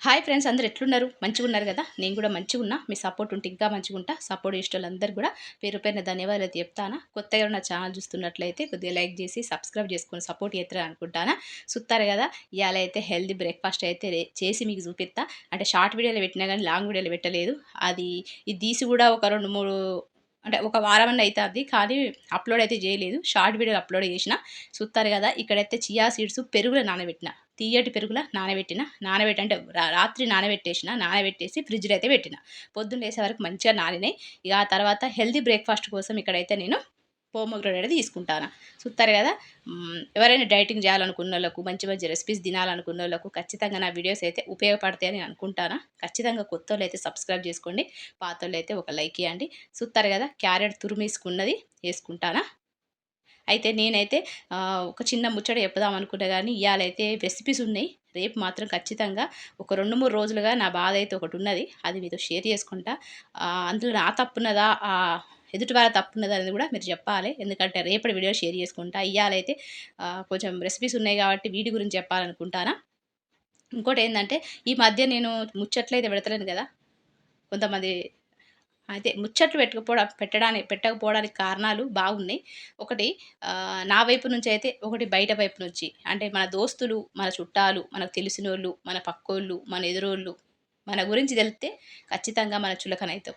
Hi friends, అందరూ ఎట్లున్నారు? మంచిగున్నారు గదా! నేను గూడా మంచిగున్నా. మీ సపోర్ట్ ఉంటే ఇంకా మంచిగుంటా. సపోర్ట్ చేసేటోళ్ళందరూ గూడా పేరు పేరున ధన్యవాదాలు చెప్తానా. కొత్తగా ఎవరైనా ఛానల్ చూస్తున్నట్లయితే కొద్దిగా లైక్ చేసి, సబ్స్క్రైబ్ చేసుకొని సపోర్ట్ చేత్తరని అనుకుంటానా. సుత్తారు గదా! ఇయాల అయితే హెల్తీ బ్రేక్‌ఫాస్ట్ అయితే చేసి మీకు చూపిత్తా. అంటే షార్ట్ వీడియోలో పెట్టినా గానీ లాంగ్ వీడియోలో పెట్టలేదు. ఇది తీసి గూడా ఒక 2, 3 అంటే ఒక వారమన్నా అయితాంది. కానీ అప్‌లోడ్ అయితే చేయలేదు. షార్ట్ వీడియోలు అప్‌లోడ్ చేసిన. సుత్తారు గదా! ఇక్కడైతే చియా సీడ్స్ పెరుగులో నానబెట్టిన. తియ్యటి పెరుగుల నానబెట్టిన. నానబెట్టి అంటే రాత్రి నానబెట్టేసిన. నానబెట్టేసి ఫ్రిడ్జ్‌లో అయితే పెట్టిన. పొద్దున్న లేసే వరకు మంచిగా నానినాయి. ఇక ఆ తర్వాత హెల్తీ బ్రేక్‌ఫాస్ట్ కోసం ఇక్కడైతే నేను పోమోగ్రానేట్ తీసుకుంటాను. చూస్తారు కదా! ఎవరైనా డైటింగ్ చేయాలనుకున్నోళ్ళకు, మంచి మంచి రెసిపీస్ తినాలనుకున్నోళ్ళకు ఖచ్చితంగా నా వీడియోస్ అయితే ఉపయోగపడతాయని నేను అనుకుంటాను. ఖచ్చితంగా కొత్తోళ్ళైతే సబ్స్క్రైబ్ చేసుకోండి. పాతోళ్ళైతే ఒక లైక్ ఇయ్యండి. చూస్తారు కదా! క్యారెట్ తురిమేసుకున్నది ఏసుకుంటానా. అయితే నేనైతే ఒక చిన్న ముచ్చట చెప్పుదాం అనుకున్నా గానీ, ఇయాలైతే రెసిపీస్ ఉన్నాయి. రేపు మాత్రం ఖచ్చితంగా ఒక 2, 3 రోజులుగా నా బాధ అయితే ఒకటున్నది. అది మీతో షేర్ చేసుకుంటా. అందులో నా తప్పున్నదా? ఎదుటి వాళ్ళ తప్పున్నదా అనేది గూడా మీరు జెప్పాలే. ఎందుకంటే రేపటి వీడియో షేర్ చేసుకుంటా. ఇయ్యాలైతే కొంచెం రెసిపీస్ ఉన్నాయి గాబట్టి వీటి గురించి చెప్పాలనుకుంటానా. ఇంకోటేందంటే, ఈ మధ్య నేను ముచ్చట్లయితే పెడతలేను గదా! కొంతమంది అయితే ముచ్చట్లు పెట్టకపోవడానికి కారణాలు బాగున్నాయి. ఒకటి నా వైపు నుంచయితే, ఒకటి బయట వైపు నుంచి. అంటే మన దోస్తులు, మన చుట్టాలు, మనకు తెలిసినోళ్ళు, మన పక్కోళ్ళు, మన ఎదురోళ్ళు, మన గురించి తెలిస్తే ఖచ్చితంగా మనం చులకనైతాం.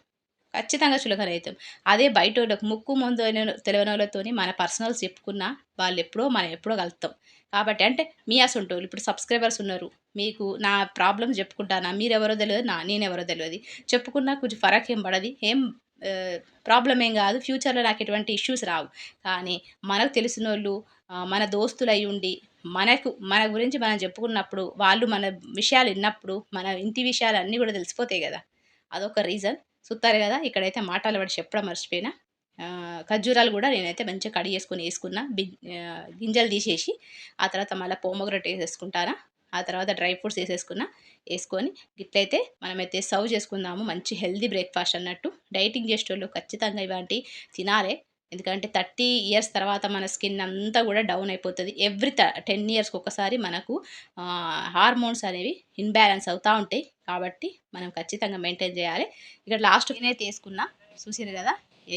ఖచ్చితంగా చులకనైతాం. అదే బయటోళ్ళకి ముక్కు, మొందు తెలవనోళ్ళతోని మన పర్సనల్స్ చెప్పుకున్నా వాళ్ళెప్పుడో మనం ఎప్పుడో కలుత్తాం. కాబట్టి అంటే మీ అసొంటోళ్ళు ఇప్పుడు సబ్‌స్క్రైబర్స్ ఉన్నారు. మీకు నా ప్రాబ్లమ్స్ చెప్పుకుంటానా, మీరెవరో తెలవదు, నేనెవరో తెలవది. చెప్పుకున్నా కొంచెం ఫరకేం పడది. ప్రాబ్లమ్ ఏం గాదు. ఫ్యూచర్‌లో నాకెటువంటి ఇష్యూస్ రావు. కానీ మనకు తెలిసినోళ్ళు, మన దోస్తులయ్యుండి, మన గురించి మనం చెప్పుకున్నప్పుడు, వాళ్ళు మన విషయాలు ఇన్నప్పుడు, మన ఇంటి విషయాలన్నీ గూడా తెలిసిపోతాయి గదా! అదొక రీజన్. సుత్తారు గదా! ఇక్కడైతే మాటల పడి చెప్పడం మర్చిపోయినా. ఖర్జూరాలు గూడా నేనైతే మంచిగా కడిగేసుకొని ఏసుకున్నా. గింజలు తీసేసి, ఆ తర్వాత మళ్ళా పోమోగ్రానేట్ ఏసేసుకుంటానా. ఆ తర్వాత డ్రై ఫ్రూట్స్ ఏసేసుకున్నా. ఏసుకొని గిట్లయితే మనమైతే సర్వ్ చేసుకుందాము. మంచి హెల్తీ బ్రేక్‌ఫాస్ట్ అన్నట్టు. డైటింగ్ చేసేటోళ్ళు ఖచ్చితంగా ఇలాంటియి తినాలే. ఎందుకంటే 30 ఇయర్స్ తర్వాత మన స్కిన్ అంతా గూడా డౌన్ అయిపోతది. 10 ఇయర్స్‌కి ఒకసారి మనకు హార్మోన్స్ అనేవి ఇన్‌బాలెన్స్ అవుతా ఉంటాయి. కాబట్టి మనం ఖచ్చితంగా మెయింటైన్ జేయాలి. ఇక్కడ లాస్ట్ నేనైతే ఏసుకున్నా. చూసిర్రు గదా!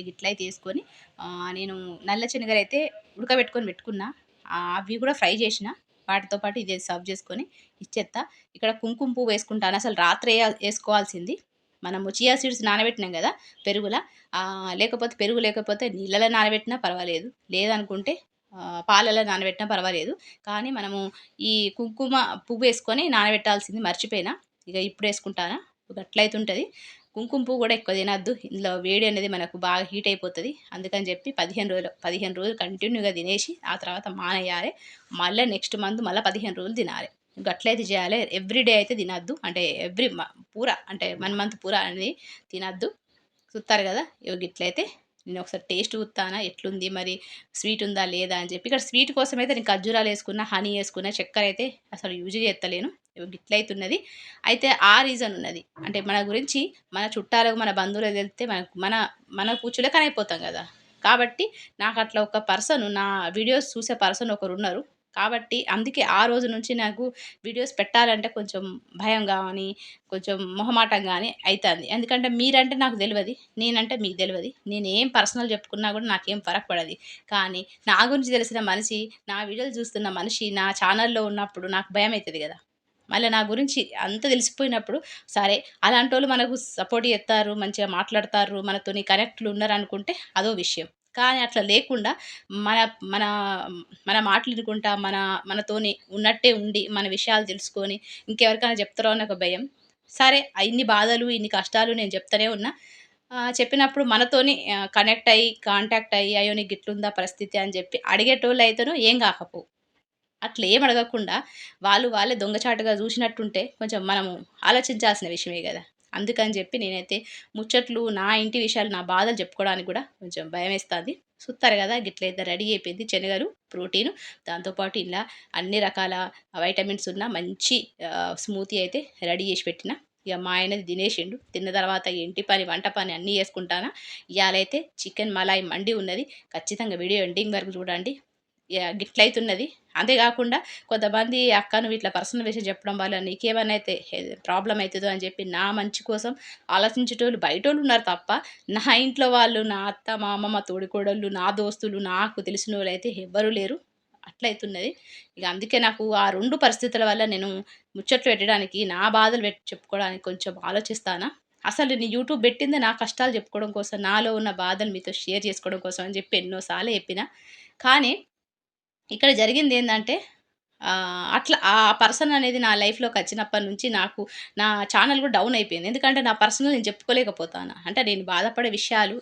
గిట్లయితే ఏసుకొని నేను నల్ల శనగలైతే ఉడకబెట్టుకొని పెట్టుకున్నా. అవి గూడా ఫ్రై జేషిన. వాటితో పాటు ఇది సర్వ్ చేసుకొని ఇచ్చేత్తా. ఇక్కడ కుంకుమ పువ్వేసుకుంటాను. అసలు రాత్రే ఏసుకోవాల్సింది. మనము చియా సీడ్స్ నానబెట్టినాం గదా! పెరుగుల. పెరుగు లేకపోతే నీళ్ళలో నానబెట్టినా పర్వాలేదు. లేదనుకుంటే పాలలో నానబెట్టినా పర్వాలేదు. కానీ మనము ఈ కుంకుమ పువ్వేసుకొని నానబెట్టాల్సింది మర్చిపోయినా. ఇగ ఇప్పుడేసుకుంటానా. గట్లయితుంటది. కుంకుమ పువ్వు గూడా ఎక్కువ తినొద్దు. ఇందులో వేడి అనేది మనకు బాగా హీట్ అయిపోతది. అందుకని జెప్పి 15 రోజులు కంటిన్యూగా తినేసి, ఆ తర్వాత మానేయాలే. మళ్ళా నెక్స్ట్ మంత్ మళ్ళా 15 రోజులు తినాలే. గట్లయితే జేయాలే. ఎవ్రీ డే అయితే తినొద్దు. అంటే ఎవ్రీ మ పూరా అంటే 1 మంత్ పూరా అనేది తినొద్దు. చూత్తారు గదా! ఇగో గిట్లయితే నేనొకసారి టేస్ట్ చూత్తానా ఎట్లుంది మరి స్వీట్ ఉందా లేదా అని చెప్పి. ఇక్కడ స్వీట్ కోసమైతే నేను ఖర్జూరాలేసుకున్న, హనీ ఏసుకున్న, చక్కెరైతే అసలు యూజ్ చేత్తలేను. ఇగో గిట్లయితున్నది. అయితే ఆ రీజన్ ఉన్నది. అంటే మన గురించి మన చుట్టాలకు, మన బంధువులకు తెలిస్తే మనకు చులకనైపోతాం గదా! కాబట్టి నాకట్లా ఒక పర్సన్ నా వీడియోస్ చూసే పర్సన్ ఒకరున్నారు. కాబట్టి అందుకే ఆ రోజు నుంచి నాకు వీడియోస్ పెట్టాలంటే కొంచెం భయం గాని, కొంచెం మొహమాటం గాని అయితాంది. ఎందుకంటే మీరంటే నాకు దెలవది. నేనంటే మీకు దెలవది. నేనేం పర్సనల్ చెప్పుకున్నా గూడా నాకేం ఫరక్ పడది. కానీ నా గురించి తెలిసిన మనిషి, నా వీడియోలు చూస్తున్న మనిషి నా ఛానల్‌లో ఉన్నప్పుడు నాకు భయమైతది గదా! మళ్ళా నా గురించి అంత తెలిసిపోయినప్పుడు సరే అలాంటోళ్ళు మనకు సపోర్ట్ చేత్తారు, మంచిగా మాట్లాడతారు, మనతోని కనెక్ట్‌లు ఉన్నారనుకుంటే అదో విషయం. కానీ అట్లా లేకుండా మన మన మన మాటలు ఇనుకుంటా, మనతోని ఉన్నట్టే ఉండి, మన విషయాలు తెలుసుకొని, ఇంకెవరికైనా చెప్తారో అని ఒక భయం. సరే ఇన్ని బాధలు, ఇన్ని కష్టాలు నేను చెప్తూనే ఉన్నా. చెప్పినప్పుడు మనతోని కనెక్ట్ అయ్యి, కాంటాక్ట్ అయ్యి, "అయ్యో! నీకు గిట్లుందా పరిస్థితి" అని చెప్పి అడిగేటోళ్ళయితేను ఏం గాకపోవు. అట్లేం అడగకుండా వాళ్ళే దొంగచాటుగా జూషినట్టుంటే కొంచెం మనము ఆలోచించాల్సిన విషయమే గదా! అందుకని జెప్పి నేనైతే ముచ్చట్లు, నా ఇంటి విషయాలు, నా బాధలు చెప్పుకోవడానికి గూడా కొంచెం భయమేస్తాంది. సుత్తారు గదా! గిట్లయితే రెడీ అయిపోయింది. శనగలు, ప్రోటీను, దాంతో పాటు ఇలా అన్ని రకాల వైటమిన్స్ ఉన్న మంచి స్మూతీ అయితే రెడీ జేసి పెట్టిన. ఇగ మా ఆయనది తినేషిండు. తిన్న తర్వాత ఇంటి పని, వంట పని అన్నీ చేసుకుంటానా. ఇయాలైతే చికెన్ మలాయ్ మండి ఉన్నది. ఖచ్చితంగా వీడియో ఎండింగ్ వరకు చూడండి. గిట్లయితున్నది. అంతే గాకుండా కొంతమంది "అక్క నువ్వు ఇట్లా పర్సనల్ విషయం చెప్పడం వల్ల నీకేమన్నా అయితే ప్రాబ్లమ్ అయితదో" అని చెప్పి నా మంచి కోసం ఆలోచించేటోళ్ళు బయటోళ్ళున్నారు తప్ప, నా ఇంట్లో వాళ్ళు, నా అత్త, మా అమ్మ, మా తోడికోడళ్ళు, నా దోస్తులు, నాకు తెలిసినోళ్ళైతే ఎవ్వరు లేరు. అట్లయితున్నది. ఇగ అందుకే నాకు ఆ 2 పరిస్థితుల వల్ల నేను ముచ్చట్లు పెట్టడానికి, నా బాధలు చెప్పుకోవడానికి కొంచెం ఆలోచిస్తానా. అసలు నేను యూట్యూబ్ పెట్టిందే నా కష్టాలు చెప్పుకోవడం కోసం, నాలో ఉన్న బాధలు మీతో షేర్ చేసుకోవడం కోసం అని చెప్పి ఎన్నో సార్లు చెప్పిన. కానీ ఇక్కడ జరిగిందేందంటే అట్లా ఆ పర్సన్ అనేది నా లైఫ్‌లోకొచ్చినప్పటి నుంచి నాకు నా ఛానెల్ కూడా డౌన్ అయిపోయింది. ఎందుకంటే నా పర్సనల్ నేను చెప్పుకోలేకపోతాను. అంటే నేను బాధపడే విషయాలు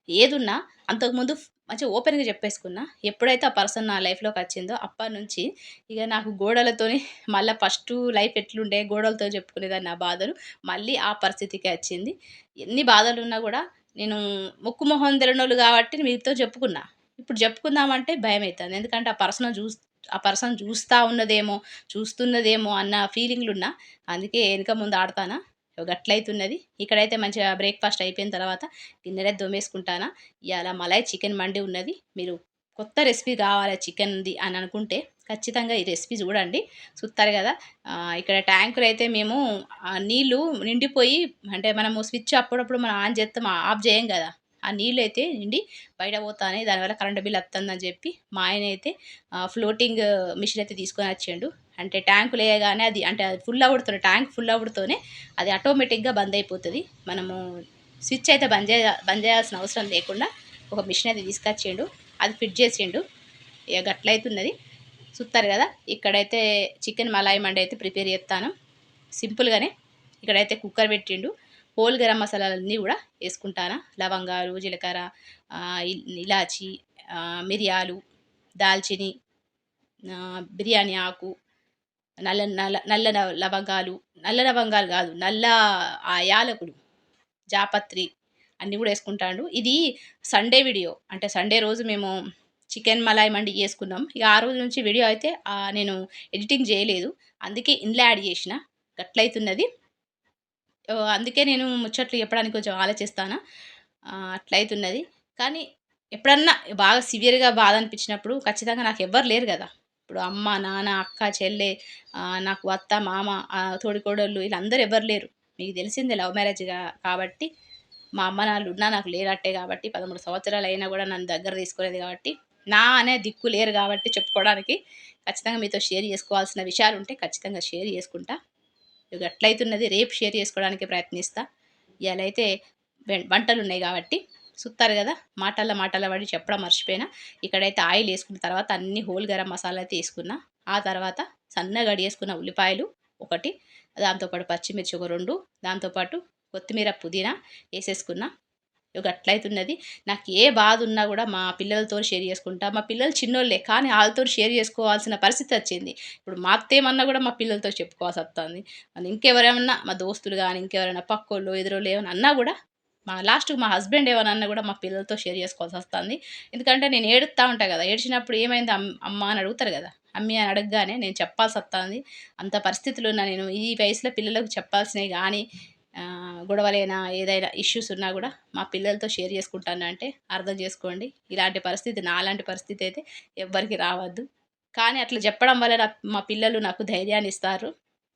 ఏదున్నా అంతకుముందు మంచిగా ఓపెన్‌గా చెప్పేసుకున్నా. ఎప్పుడైతే ఆ పర్సన్ నా లైఫ్‌లోకొచ్చిందో అప్పటినుంచి ఇగ నాకు గోడలతోని మళ్ళా ఫస్టు లైఫ్ ఎట్లుండే గోడలతో చెప్పుకునేదాన్ని నా బాధలు. మళ్ళీ ఆ పరిస్థితికే వచ్చింది. ఎన్ని బాధలున్నా గూడా నేను ముక్కు మొహం తెలవనోళ్ళు కాబట్టి మీతో చెప్పుకున్నా. ఇప్పుడు చెప్పుకుందామంటే భయమైతాంది. ఎందుకంటే ఆ పర్సన్ చూస్తా ఉన్నదేమో, చూస్తున్నదేమో అన్న ఫీలింగ్‌లున్నా. అందుకే ఎనక ముందు ఆడతానా. గట్లయితున్నది. ఇక్కడైతే మంచిగా బ్రేక్‌ఫాస్ట్ అయిపోయిన తర్వాత గిన్నెలైతే తోమేసుకుంటానా. ఇయాల మలాయ్ చికెన్ మండి ఉన్నది. మీరు కొత్త రెసిపీ కావాలి చికెన్‌ది అని అనుకుంటే ఖచ్చితంగా ఈ రెసిపీ చూడండి. చూస్తారు గదా! ఇక్కడ ట్యాంకులైతే మేము నీళ్ళు నిండిపోయి అంటే మనము స్విచ్ అప్పుడప్పుడు మనం ఆన్ చేత్తాం, ఆఫ్ చేయం గదా! ఆ నీళ్ళైతే నిండి బయట పోతాన్నాయి. దానివల్ల కరెంట్ బిల్ వత్తందని చెప్పి మా ఆయనైతే ఫ్లోటింగ్ మిషన్ అయితే తీసుకొనొచ్చిండు. అంటే ట్యాంకులేయగానే అది అంటే అది ఫుల్ అవుడుతోనే ట్యాంక్ ఫుల్ అవుడుతోనే అది ఆటోమేటిక్‌గా బందయిపోతది. మనము స్విచ్ అయితే బంద్ చేయాల్సిన అవసరం లేకుండా ఒక మిషన్ అయితే తీసుకొచ్చిండు. అది ఫిట్ చేసిండు. ఇగ గట్లయితున్నది. చూత్తారు గదా! ఇక్కడైతే చికెన్ మలాయి మండి అయితే ప్రిపేర్ చేత్తాను. సింపుల్‌గానే ఇక్కడైతే కుక్కర్ పెట్టిండు. హోల్ గరం మసాలాలన్నీ గూడా యేసుకుంటానా. లవంగాలు, జీలకర్ర, ఇలాచి, మిరియాలు, దాల్చిని, బిర్యానీ ఆకు, నల్ల నల్ల నల్ల లవంగాలు, నల్ల లవంగాలు గాదు, నల్ల యాలకులు, జాపత్రి అన్నీ గూడా యేసుకుంటాండు. ఇది సండే వీడియో. అంటే సండే రోజు మేము చికెన్ మలాయి మండి చేసుకున్నాం. ఇగ ఆ రోజు నుంచి వీడియో అయితే నేను ఎడిటింగ్ జేయలేదు. అందుకే ఇందులో యాడ్ జేషిన. గట్లయితున్నది. అందుకే నేను ముచ్చట్లు చెప్పడానికి కొంచెం ఆలోచిస్తానా. అట్లయితున్నది. కానీ ఎప్పుడన్నా బాగా సివియర్‌గా బాధ అనిపించినప్పుడు ఖచ్చితంగా నాకెవ్వరు లేరు గదా! ఇప్పుడు అమ్మ, నాన్న, అక్క, చెల్లె, నాకు అత్త, మామ, తోడికోడళ్ళు వీళ్ళందరూ ఎవ్వరు లేరు. మీకు తెలిసిందే లవ్ మ్యారేజ్‌గా కాబట్టి మా అమ్మ నాన్నున్నా నాకు లేనట్టే గాబట్టి 13 సంవత్సరాలయినా గూడా నన్ను దగ్గర తీసుకోలేదు గాబట్టి, నా అనే దిక్కు లేరు గాబట్టి చెప్పుకోవడానికి ఖచ్చితంగా మీతో షేర్ చేసుకోవాల్సిన విషయాలుంటే ఖచ్చితంగా షేర్ చేసుకుంటా. గట్లయితున్నది. రేపు షేర్ చేసుకోవడానికి ప్రయత్నిస్తా. ఇయాలైతే వంటలున్నాయి గాబట్టి సుత్తారు గదా! మాటల్లో పడి చెప్పడం మర్చిపోయినా. ఇక్కడైతే ఆయిలేసుకున్న తర్వాత అన్ని హోల్ గరం మసాలా అయితే ఏసుకున్నా. ఆ తర్వాత సన్నగా కడిగేసుకున్న ఉల్లిపాయలు ఒకటి, దాంతో పాటు పచ్చిమిర్చి ఒక 2, దాంతో పాటు కొత్తిమీర, పుదీనా ఏసేసుకున్నా. గట్లయితున్నది. నాకు ఏ బాధున్నా గూడా మా పిల్లలతోని షేర్ చేసుకుంటా. మా పిల్లలు చిన్నోళ్ళే కానీ ఆళ్ళతోని షేర్ చేసుకోవాల్సిన పరిస్థితొచ్చింది. ఇప్పుడు మా అత్తేమన్నా గూడా మా పిల్లలతో చెప్పుకోవాల్సొత్తాంది. మళ్ళీ ఇంకెవరేమన్నా మా దోస్తులు గానీ, ఇంకెవరైనా పక్కోళ్ళు, ఎదురోళ్ళు ఏమన్నా అన్నా గూడా లాస్ట్‌కి మా హస్బెండ్ ఏమన్నా అన్నా గూడా మా పిల్లలతో షేర్ చేసుకోవాల్సొస్తాంది. ఎందుకంటే నేను ఏడుత్తా ఉంటా గదా! ఏడ్చినప్పుడు ఏమైంది అమ్మా అని అడుగుతారు గదా! అమ్మీ అని అడగగానే నేను చెప్పాల్సొత్తాంది. అంత పరిస్థితిలో ఉన్నా నేను. ఈ వయసులో పిల్లలకు చెప్పాల్సినయి గానీ గొడవలైనా, ఏదైనా ఇష్యూస్ ఉన్నా గూడా మా పిల్లలతో షేర్ చేసుకుంటానంటే అర్థం జేసుకోండి. ఇలాంటి పరిస్థితి నాలాంటి పరిస్థితి అయితే ఎవ్వరికీ రావద్దు. కానీ అట్లా జెప్పడం వల్ల మా పిల్లలు నాకు ధైర్యాన్నిస్తారు.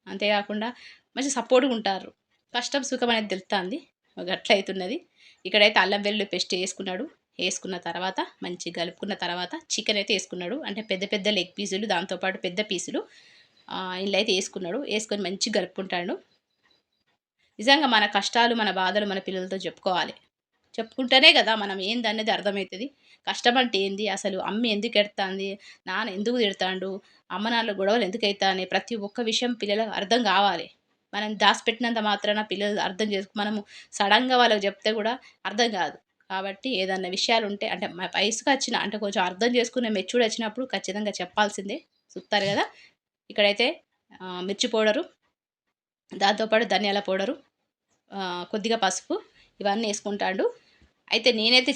అంతేగాకుండా మంచి సపోర్ట్‌గుంటారు. కష్టం, సుఖం అనేది తెలుత్తాంది. గట్లయితున్నది. ఇక్కడైతే అల్లం వెల్లుల్లి పేస్ట్ ఏసుకున్నాడు. ఏసుకున్న తర్వాత మంచిగా కలుపుకున్న తర్వాత చికెన్ అయితే ఏసుకున్నాడు. అంటే పెద్ద పెద్ద లెగ్ పీసులు దాంతో పాటు పెద్ద పీసులు ఈళ్ళైతే ఏసుకున్నాడు. ఏసుకొని మంచిగా కలుపుకుంటాండు. నిజంగా మన కష్టాలు, మన బాధలు మన పిల్లలతో చెప్పుకోవాలి. చెప్పుకుంటేనే గదా! మనం ఏందనేది అర్థమైతది. కష్టం అంటే ఏంది? అసలు అమ్మ ఎందుకు ఎడతాంది? నాన్న ఎందుకు తిడతాండు? అమ్మ నాన్నల గొడవలు ఎందుకైతాన్నాయి? ప్రతి ఒక్క విషయం పిల్లలకు అర్థం గావాలి. మనం దాసిపెట్టినంత మాత్రాన పిల్లలు అర్థం మనము సడెన్‌గా వాళ్ళకి జెప్తే గూడా అర్థం గాదు. కాబట్టి ఏదన్నా విషయాలుంటే అంటే వయసుకొచ్చిన అంటే కొంచెం అర్థం చేసుకునే మెచ్యూర్డ్ వచ్చినప్పుడు ఖచ్చితంగా చెప్పాల్సిందే. చూత్తారు గదా! ఇక్కడైతే మిర్చి పౌడరు, దాంతో పాటు ధనియాల పౌడరు, కొద్దిగా పసుపు ఇవన్నీ యేసుకుంటాండు. అయితే నేనైతే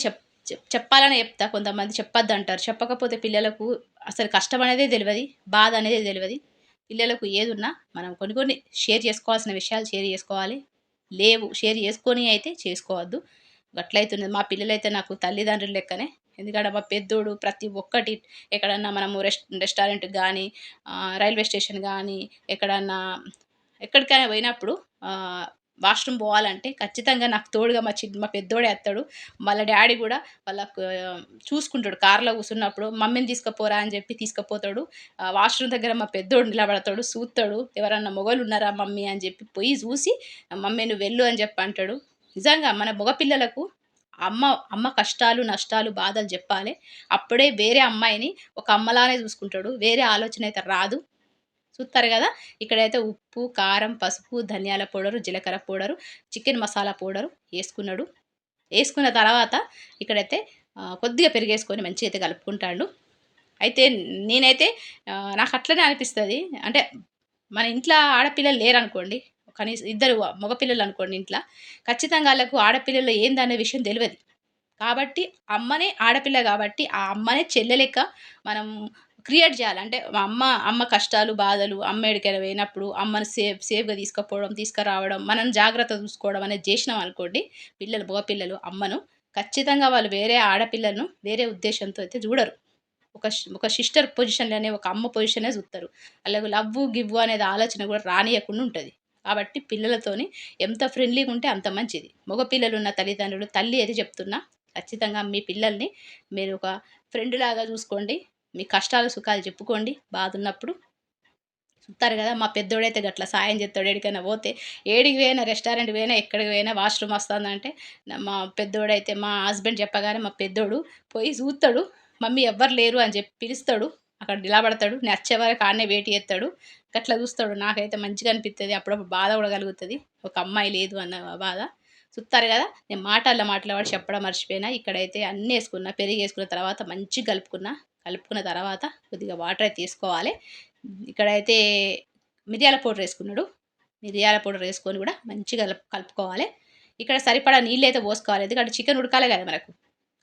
చెప్పాలనే చెప్తా. కొంతమంది చెప్పొద్దంటారు. చెప్పకపోతే పిల్లలకు అసలు కష్టం అనేదే తెలవది. బాధ అనేది తెలవది. పిల్లలకు ఏదున్నా మనం కొన్ని కొన్ని షేర్ చేసుకోవాల్సిన విషయాలు షేర్ చేసుకోవాలి. లేవు షేర్ చేసుకొని అయితే చేసుకోవద్దు. గట్లయితున్నది. మా పిల్లలైతే నాకు తల్లిదండ్రుల లెక్కనే. ఎందుకంటే మా పెద్దోడు ప్రతి ఒక్కటి ఎక్కడన్నా మనము రెస్టారెంట్‌కి గానీ, రైల్వే స్టేషన్ గానీ, ఎక్కడన్నా ఎక్కడికైనా పోయినప్పుడు వాష్‌రూమ్ పోవాలంటే ఖచ్చితంగా నాకు తోడుగా మా పెద్దోడే వత్తడు. వాళ్ళ డ్యాడీ గూడా వాళ్ళకు చూసుకుంటాడు. కార్‌లో కూసున్నప్పుడు మమ్మీని తీసుకపోరా అని చెప్పి తీసుకపోతాడు. వాష్‌రూమ్ దగ్గర మా పెద్దోడు నిలబడతాడు, చూత్తడు. ఎవరన్నా మొగోళ్ళున్నారా మమ్మీ అని చెప్పి పోయి చూసి, మమ్మీ నువ్వెళ్ళు అని చెప్పి అంటాడు. నిజంగా మన మగ పిల్లలకు అమ్మ అమ్మ కష్టాలు, నష్టాలు, బాధలు జెప్పాలే. అప్పుడే వేరే అమ్మాయిని ఒక అమ్మలానే చూసుకుంటాడు. వేరే ఆలోచన అయితే రాదు. చూత్తారు గదా! ఇక్కడైతే ఉప్పు, కారం, పసుపు, ధనియాల పౌడరు, జీలకర్ర పౌడరు, చికెన్ మసాలా పౌడరు యేసుకున్నాడు. యేసుకున్న తర్వాత ఇక్కడైతే కొద్దిగా పెరుగేసుకొని మంచిగా అయితే కలుపుకుంటాండు. అయితే నేనైతే నాకట్లనే అనిపిస్తది. అంటే మన ఇంట్ల ఆడపిల్లలు లేరనుకోండి, కనీసం ఇద్దరు మగపిల్లలనుకోండి ఇంట్ల, ఖచ్చితంగా ఆళ్ళకు ఆడపిల్లలు ఏందనే విషయం దెలవది. కాబట్టి అమ్మనే ఆడపిల్ల గాబట్టి, ఆ అమ్మనే చెల్లె లెక్క మనం క్రియేట్ జేయాలి. అంటే అమ్మ కష్టాలు, బాధలు, అమ్మ ఎడికైనా పోయినప్పుడు అమ్మని సేఫ్‌గా తీసుకపోవడం, తీసుకురావడం, మనం జాగ్రత్తగా చూసుకోవడం అనేది జేసినామనుకోండి, మగపిల్లలు అమ్మను, ఖచ్చితంగా వాళ్ళు వేరే ఆడపిల్లలను వేరే ఉద్దేశంతో అయితే జూడరు. ఒక సిస్టర్ పొజిషన్‌లోనే, ఒక అమ్మ పొజిషనే జూత్తరు. ఆళ్ళకు లవ్వు, గివ్వు అనేది ఆలోచన గూడా రానీయకుండా ఉంటది. కాబట్టి పిల్లలతోని ఎంత ఫ్రెండ్లీగుంటే అంత మంచిది. మగ పిల్లలున్న తల్లిదండ్రులు, తల్లి అయితే చెప్తున్నా, ఖచ్చితంగా మీ పిల్లల్ని మీరు ఒక ఫ్రెండ్‌లాగా జూసుకోండి. మీ కష్టాలు, సుఖాలు చెప్పుకోండి బాధున్నప్పుడు. చూత్తారు గదా! మా పెద్దోడైతే గట్ల సాయం జేత్తాడు. ఏడికైనా పోతే, ఏడికి పోయినా రెస్టారెంట్‌కి పోయినా, ఎక్కడికి పోయినా వాష్‌రూమ్ వస్తాందంటే, మా పెద్దోడైతే మా హస్బెండ్ చెప్పగానే మా పెద్దోడు పోయి జూత్తడు. మమ్మీ ఎవ్వరు లేరు అని జెప్పి పిలుస్తాడు. అక్కడ నిలబడతాడు. నేనొచ్చే వరకు ఆడనే వెయిట్ జేత్తడు. గట్ల జూస్తాడు. నాకైతే మంచిగా అనిపిత్తది. అప్పుడప్పుడు బాధ గూడా కలుగుతది. ఒక అమ్మాయి లేదు అన్న బాధ. చూత్తారు గదా! నేను మాటల్లో మాటల చెప్పడం మర్చిపోయినా. ఇక్కడైతే అన్నేసుకున్నా. పెరుగేసుకున్న తర్వాత మంచిగా కలుపుకున్నా. కలుపుకున్న తర్వాత కొద్దిగా వాటర్ అయితే తీసుకోవాలి. ఇక్కడైతే మిరియాల పౌడరేసుకున్నాడు. మిరియాల పౌడరేసుకొని గూడా మంచిగా కలుపుకోవాలి. ఇక్కడ సరిపడా నీళ్ళైతే పోసుకోవాలి. ఎందుకంటే చికెన్ ఉడకాలే గదా మనకు.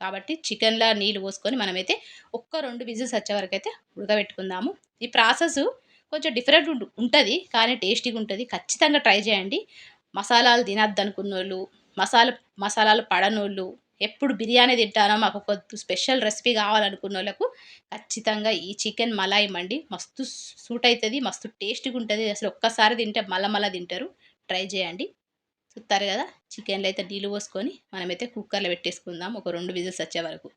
కాబట్టి చికెన్‌ల నీళ్ళు పోసుకొని మనమైతే ఒక్క 2 విజిల్స్ వచ్చే వరకైతే ఉడకబెట్టుకుందాము. ఈ ప్రాసెసు కొంచెం డిఫరెంట్ ఉంటది. కానీ టేస్టీగుంటది. ఖచ్చితంగా ట్రై చేయండి. మసాలాలు తినొద్దనుకున్నోళ్ళు, మసాలాలు పడనోళ్ళు, ఎప్పుడు బిర్యానీ తింటానో మాకొక స్పెషల్ రెసిపీ కావాలనుకున్నోళ్ళకు ఖచ్చితంగా ఈ చికెన్ మలాయి మండి మస్తు సూట్ అయితది. మస్తు టేస్టీగుంటది. అసలు ఒక్కసారి తింటే మళ్ళా మళ్ళా తింటారు. ట్రై చేయండి. చూత్తారు గదా! చికెన్‌లో అయితే నీళ్ళు పోసుకొని మనమైతే కుక్కర్‌లో పెట్టేసుకుందాం. ఒక 2 విజిల్స్ వచ్చే వరకు.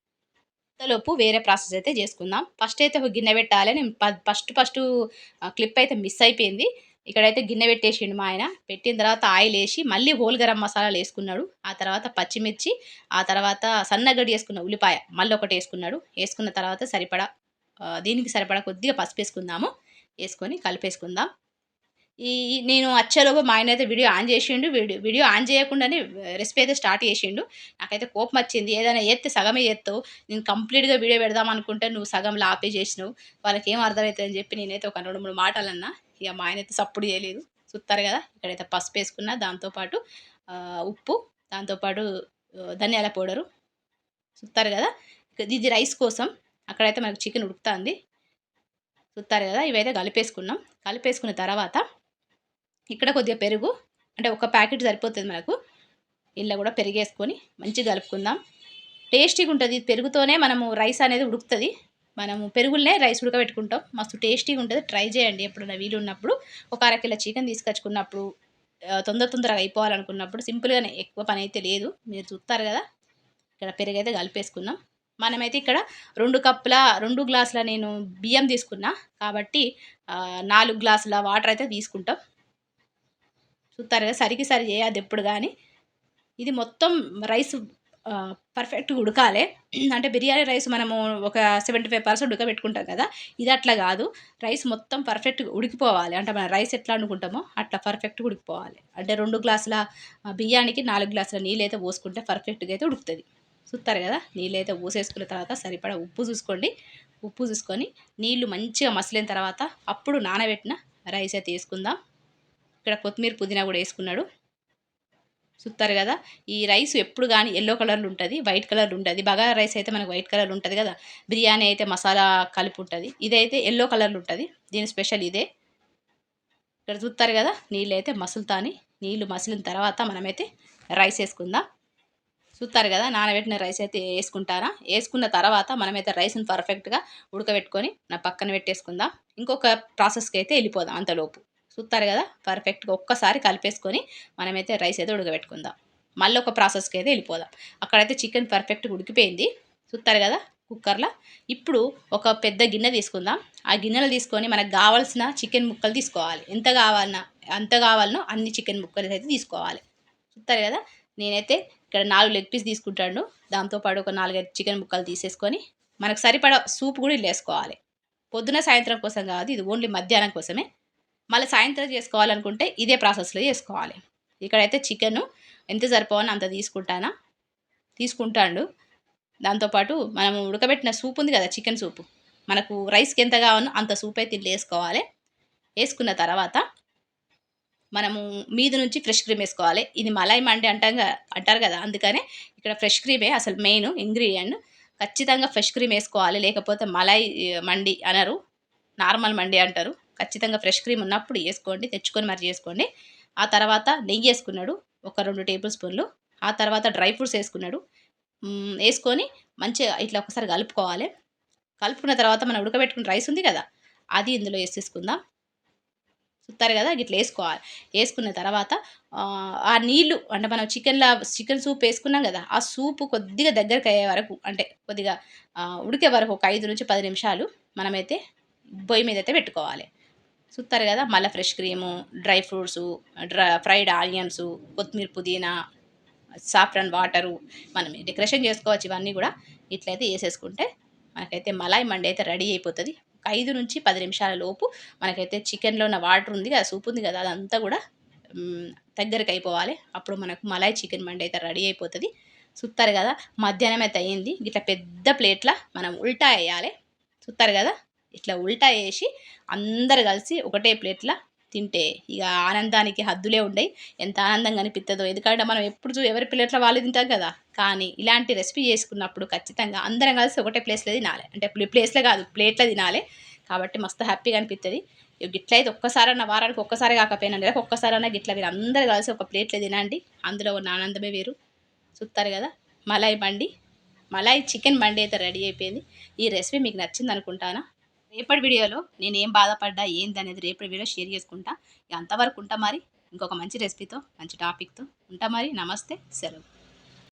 అంతలోపు వేరే ప్రాసెస్ అయితే చేసుకుందాం. ఫస్ట్ అయితే ఒక గిన్నె పెట్టాలి. నేను ఫస్ట్ క్లిప్ అయితే మిస్ అయిపోయింది. ఇక్కడైతే గిన్నె పెట్టేసిండు మా ఆయన. పెట్టిన తర్వాత ఆయిలేసి మళ్ళీ హోల్ గరం మసాలాలేసుకున్నాడు. ఆ తర్వాత పచ్చిమిర్చి, ఆ తర్వాత సన్నగా కట్ చేసుకున్న ఉల్లిపాయ మళ్ళొకటేసుకున్నాడు. ఏసుకున్న తర్వాత దీనికి సరిపడా కొద్దిగా పసుపేసుకుందాము. ఏసుకొని కలిపేసుకుందాం. ఈ నేను వచ్చేలోపు మా ఆయనైతే వీడియో ఆన్ జేషిండు. వీడియో ఆన్ జేయకుండానే రెసిపీ అయితే స్టార్ట్ చేషిండు. నాకైతే కోపమొచ్చింది. ఏదైనా జేత్తే సగమే జేత్తవు. నేను కంప్లీట్‌గా వీడియో పెడదామనుకుంటే నువ్వు సగంలో ఆపేసేసినవు. వాళ్ళకేం అర్థమైతదని జెప్పి నేనైతే ఒక 2, 3 మాటలన్నా. ఇగ మా ఆయనైతే సప్పుడు జేయలేదు. చూత్తారు గదా! ఇక్కడైతే పసుపేసుకున్న. దాంతో పాటు ఉప్పు, దాంతో పాటు ధనియాల పౌడరు. చూత్తారు గదా! ఇది రైస్ కోసం. అక్కడైతే మనకు చికెన్ ఉడుకుతాంది. చూత్తారు గదా! ఇవైతే కలిపేసుకున్నాం. కలిపేసుకున్న తర్వాత ఇక్కడ కొద్దిగా పెరుగు, అంటే ఒక ప్యాకెట్ సరిపోతది మనకు. ఇందులో గూడా పెరుగేసుకొని మంచిగా కలుపుకుందాం. టేస్టీగుంటది. పెరుగుతోనే మనము రైస్ అనేది ఉడుకుతది. మనము పెరుగులనే రైస్ ఉడకబెట్టుకుంటాం. మస్తు టేస్టీగుంటది. ట్రై చేయండి ఎప్పుడైనా వీలున్నప్పుడు. ఒక అరకిలో చికెన్ తీసుకొచ్చుకున్నప్పుడు, తొందరగా అయిపోవాలనుకున్నప్పుడు సింపుల్‌గానే ఎక్కువ పనైతే లేదు. మీరు చూత్తారు గదా! ఇక్కడ పెరుగైతే కలిపేసుకున్నాం. మనమైతే ఇక్కడ 2 గ్లాసుల నేను బియ్యం తీసుకున్నా. కాబట్టి 4 గ్లాసుల వాటర్ అయితే తీసుకుంటాం. చూత్తారు కదా! సరికి సరి చేయద్దెప్పుడు గాని. ఇది మొత్తం రైసు పర్ఫెక్ట్‌గా ఉడకాలే. అంటే బిర్యానీ రైస్ మనము ఒక 75% ఉడకబెట్టుకుంటాం కదా! ఇది అట్లా గాదు. రైస్ మొత్తం పర్ఫెక్ట్‌గా ఉడికిపోవాలి. అంటే మన రైస్ ఎట్లా వండుకుంటామో అట్లా పర్ఫెక్ట్‌గా ఉడికిపోవాలి. అంటే 2 గ్లాసుల బియ్యానికి 4 గ్లాసుల నీళ్ళైతే పోసుకుంటే పర్ఫెక్ట్‌గా అయితే ఉడుకుతది. చూత్తారు కదా! నీళ్ళైతే పోసేసుకున్న తర్వాత సరిపడా ఉప్పు చూసుకోండి. ఉప్పు చూసుకొని నీళ్ళు మంచిగా మసిలిన తర్వాత అప్పుడు నానబెట్టిన రైస్ అయితే ఏసుకుందాం. ఇక్కడ కొత్తిమీర, పుదీనా గూడా ఏసుకున్నాడు. చూత్తారు గదా! ఈ రైస్ ఎప్పుడు గాని యెల్లో కలర్‌లో ఉంటది. వైట్ కలర్‌లో ఉండది. బగారా రైస్ అయితే మనకు వైట్ కలర్‌లో ఉంటది గదా! బిర్యానీ అయితే మసాలా కలిపుంటది. ఇదైతే యెల్లో కలర్‌లో ఉంటది. దీని స్పెషల్ ఇదే. ఇక్కడ చూత్తారు గదా! నీళ్ళైతే మసులుతాని. నీళ్ళు మసిలిన తర్వాత మనమైతే రైస్ ఏసుకుందాం. చూస్తారు కదా, నానబెట్టిన రైస్ అయితే వేసుకుంటారా. వేసుకున్న తర్వాత మనమైతే రైస్ని పర్ఫెక్ట్గా ఉడకబెట్టుకొని నా పక్కన పెట్టేసుకుందాం. ఇంకొక ప్రాసెస్కి అయితే వెళ్ళిపోదాం అంతలోపు. చూస్తారు కదా, పర్ఫెక్ట్గా ఒక్కసారి కలిపేసుకొని మనమైతే రైస్ అయితే ఉడకబెట్టుకుందాం. మళ్ళీ ఒక ప్రాసెస్కి అయితే వెళ్ళిపోదాం. అక్కడైతే చికెన్ పర్ఫెక్ట్గా ఉడికిపోయింది. చూస్తారు కదా కుక్కర్లో. ఇప్పుడు ఒక పెద్ద గిన్నె తీసుకుందాం. ఆ గిన్నెలు తీసుకొని మనకు కావాల్సిన చికెన్ ముక్కలు తీసుకోవాలి. ఎంత కావాలనో అన్ని చికెన్ ముక్కలు అయితే తీసుకోవాలి. చూస్తారు కదా, నేనైతే ఇక్కడ 4 లెగ్ పీస్ తీసుకుంటాను. దాంతోపాటు ఒక 4, 5 చికెన్ ముక్కలు తీసేసుకొని మనకు సరిపడా సూప్ కూడా ఇల్లు వేసుకోవాలి. పొద్దున సాయంత్రం కోసం కాదు, ఇది ఓన్లీ మధ్యాహ్నం కోసమే. మళ్ళీ సాయంత్రం చేసుకోవాలనుకుంటే ఇదే ప్రాసెస్లో చేసుకోవాలి. ఇక్కడైతే చికెను ఎంత సరిపోవని అంత తీసుకుంటాడు. దాంతోపాటు మనము ఉడకబెట్టిన సూప్ ఉంది కదా, చికెన్ సూపు, మనకు రైస్కి ఎంత కావాలో అంత సూప్ అయితే ఇల్లు వేసుకోవాలి. వేసుకున్న తర్వాత మనము మీద నుంచి ఫ్రెష్ క్రీమ్ వేసుకోవాలి. ఇది మలాయి మండి అంటారు కదా, అందుకనే ఇక్కడ ఫ్రెష్ క్రీమే అసలు మెయిన్ ఇంగ్రీడియంట్. ఖచ్చితంగా ఫ్రెష్ క్రీమ్ వేసుకోవాలి, లేకపోతే మలాయి మండి అనరు, నార్మల్ మండి అంటారు. ఖచ్చితంగా ఫ్రెష్ క్రీమ్ ఉన్నప్పుడు వేసుకోండి, తెచ్చుకొని మరి చేసుకోండి. ఆ తర్వాత నెయ్యి వేసుకున్నాడు ఒక 2 టేబుల్ స్పూన్లు. ఆ తర్వాత డ్రై ఫ్రూట్స్ వేసుకున్నాడు. వేసుకొని మంచిగా ఇట్లా ఒకసారి కలుపుకోవాలి. కలుపుకున్న తర్వాత మనం ఉడకబెట్టుకున్న రైస్ ఉంది కదా, అది ఇందులో వేసేసుకుందాం. చూస్తారు కదా, గిట్లా వేసుకోవాలి. వేసుకున్న తర్వాత ఆ నీళ్ళు అంటే మనం చికెన్ సూప్ వేసుకున్నాం కదా, ఆ సూపు కొద్దిగా దగ్గరికి అయ్యే వరకు, అంటే కొద్దిగా ఉడికే వరకు ఒక 5 నుంచి 10 నిమిషాలు మనమైతే పొయ్యి మీద అయితే పెట్టుకోవాలి. చూస్తారు కదా, మళ్ళీ fresh cream, dry fruits, fried onions, కొత్తిమీర, పుదీనా, సాఫ్రాన్ వాటరు, మనం డెకరేషన్ చేసుకోవచ్చు. ఇవన్నీ కూడా ఇట్లయితే వేసేసుకుంటే మనకైతే మలాయి మండి అయితే రెడీ అయిపోతుంది. 5 నుంచి 10 నిమిషాల లోపు మనకైతే చికెన్లో ఉన్న వాటర్ ఉంది కదా, సూప్ ఉంది కదా, అదంతా కూడా దగ్గరికి అయిపోవాలి. అప్పుడు మనకు మలాయి చికెన్ మండి అయితే రెడీ అయిపోతుంది. చూస్తారు కదా, మధ్యాహ్నం అయితే అయ్యింది. ఇట్లా పెద్ద ప్లేట్ల మనం ఉల్టా వేయాలి. చూస్తారు కదా, ఇట్లా ఉల్టా వేసి అందరు కలిసి ఒకటే ప్లేట్ల తింటే ఇక ఆనందానికి హద్దులే ఉండయి. ఎంత ఆనందంగా అనిపిస్తుందో, ఎందుకంటే మనం ఎప్పుడు ఎవరి ప్లేట్ల వాళ్ళు తింటాం కదా. కానీ ఇలాంటి రెసిపీ చేసుకున్నప్పుడు ఖచ్చితంగా అందరం కలిసి ఒకటే ప్లేస్లో తినాలి. అంటే ప్లేస్లో కాదు, ప్లేట్లో తినాలి. కాబట్టి మస్తు హ్యాపీగా అనిపిస్తుంది. గిట్లయితే ఒక్కసారన్నా, వారానికి ఒక్కసారి కాకపోయినా నెలకు ఒక్కసారన్నా గిట్ల మీరు అందరు కలిసి ఒక ప్లేట్లో తినండి. అందులో ఉన్న ఆనందమే వేరు. చూస్తారు కదా, మలాయి చికెన్ మండి అయితే రెడీ అయిపోయింది. ఈ రెసిపీ మీకు నచ్చింది అనుకుంటానా. రేపటి వీడియోలో నేను ఏం బాధపడ్డా ఏందనేది రేపటి వీడియో షేర్ చేసుకుంటా. ఇక అంతవరకు ఉంటా మరి. ఇంకొక మంచి రెసిపీతో, మంచి టాపిక్తో ఉంటా మరి. నమస్తే, సెలవు.